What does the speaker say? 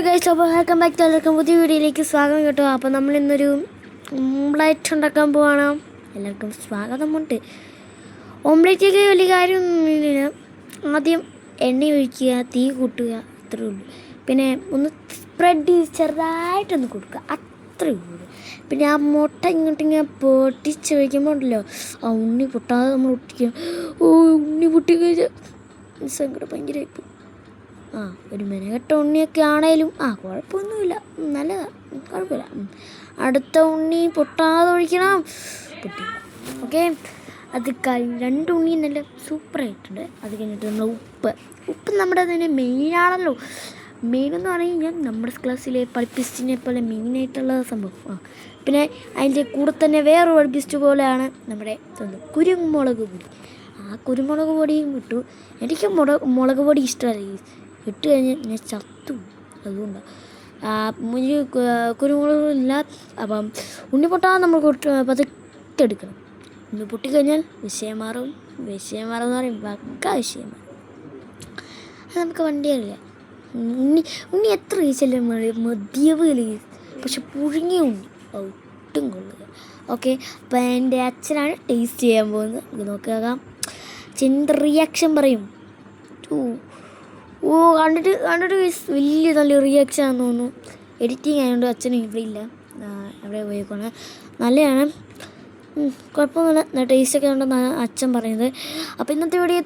Guys, അപ്പോൾ welcome back to എല്ലാവർക്കും പുതിയ വീഡിയോയിലേക്ക് സ്വാഗതം കേട്ടോ. അപ്പോൾ നമ്മൾ ഇന്നൊരു ഓംലേറ്റ് ഉണ്ടാക്കാൻ പോവാണ്. എല്ലാവർക്കും സ്വാഗതമുണ്ട്. ഓംലേറ്റൊക്കെ വലിയ കാര്യമൊന്നുമില്ല. ആദ്യം എണ്ണ ഒഴിക്കുക, തീ കൂട്ടുക, അത്രേ ഉള്ളൂ. പിന്നെ ഒന്ന് സ്പ്രെഡ് ചെറുതായിട്ടൊന്ന് കൊടുക്കുക, അത്രേ ഉള്ളൂ. പിന്നെ ആ മുട്ട ഇങ്ങോട്ടിങ്ങനെ പൊട്ടിച്ച് വയ്ക്കുമ്പോൾ ഉണ്ടല്ലോ, ആ ഉണ്ണി പൊട്ടാതെ നമ്മൾ ഒട്ടിക്കുക. ഉണ്ണി പൊട്ടി കഴിഞ്ഞാൽ സങ്കടം ഭയങ്കരമായിപ്പോൾ. ഒരു മെനകെട്ട ഉണ്ണിയൊക്കെ ആണേലും കുഴപ്പമൊന്നുമില്ല, നല്ലതാണ്, കുഴപ്പമില്ല. അടുത്ത ഉണ്ണി പൊട്ടാതെ ഒഴിക്കണം, പൊട്ടി. ഓക്കെ, അത് രണ്ട് ഉണ്ണി നല്ല സൂപ്പറായിട്ടുണ്ട്. അത് കഴിഞ്ഞിട്ട് നമ്മൾ ഉപ്പ് നമ്മുടെ തന്നെ മെയിനാണല്ലോ. മെയിനെന്ന് പറഞ്ഞു കഴിഞ്ഞാൽ നമ്മുടെ ക്ലാസ്സിലെ പഠിപ്പിസ്റ്റിനെ പോലെ മെയിനായിട്ടുള്ള സംഭവം. പിന്നെ അതിൻ്റെ കൂടെ തന്നെ വേറൊരു പഠിപ്പിസ്റ്റ് പോലെയാണ് നമ്മുടെ സ്വന്തം കുരുമുളക് പൊടി. ആ കുരുമുളക് പൊടിയും ഇട്ടു. എനിക്ക് മുളക് പൊടി ഇഷ്ടമല്ല, ഇട്ട് കഴിഞ്ഞാൽ ഞാൻ ചത്തു. അതുകൊണ്ടാണ് കുരുമുളകില്ല. അപ്പം ഉണ്ണി പൊട്ടാതെ നമ്മൾ പതുക്കെടുക്കണം. ഉണ്ണി പൊട്ടിക്കഴിഞ്ഞാൽ വിഷയം മാറും എന്ന് പറയും, വിഷയം മാറും. അത് നമുക്ക് വണ്ടി അറിയാം. ഉണ്ണി എത്ര കഴിച്ചാലും മതിയാവില്ല, പക്ഷെ പുഴുങ്ങിയ ഉണ്ണി ഒട്ടും കൊള്ളുക. ഓക്കെ, അപ്പം എൻ്റെ അച്ഛനാണ് ടേസ്റ്റ് ചെയ്യാൻ പോകുന്നത്. ഇത് നോക്കാം, ചെറിയ റിയാക്ഷൻ പറയും. കണ്ടിട്ട് വലിയ നല്ല റിയാക്ഷൻ ആണെന്ന് തോന്നുന്നു. എഡിറ്റിങ് ആയതുകൊണ്ട് അച്ഛനും ഇവിടെ ഇല്ല, അവിടെ പോയേക്കാണ്. നല്ലതാണ്, കുഴപ്പമൊന്നുമില്ല, ടേസ്റ്റൊക്കെ ഉണ്ടെന്നാണ് അച്ഛൻ പറയുന്നത്. അപ്പോൾ ഇന്നത്തെ വീഡിയോ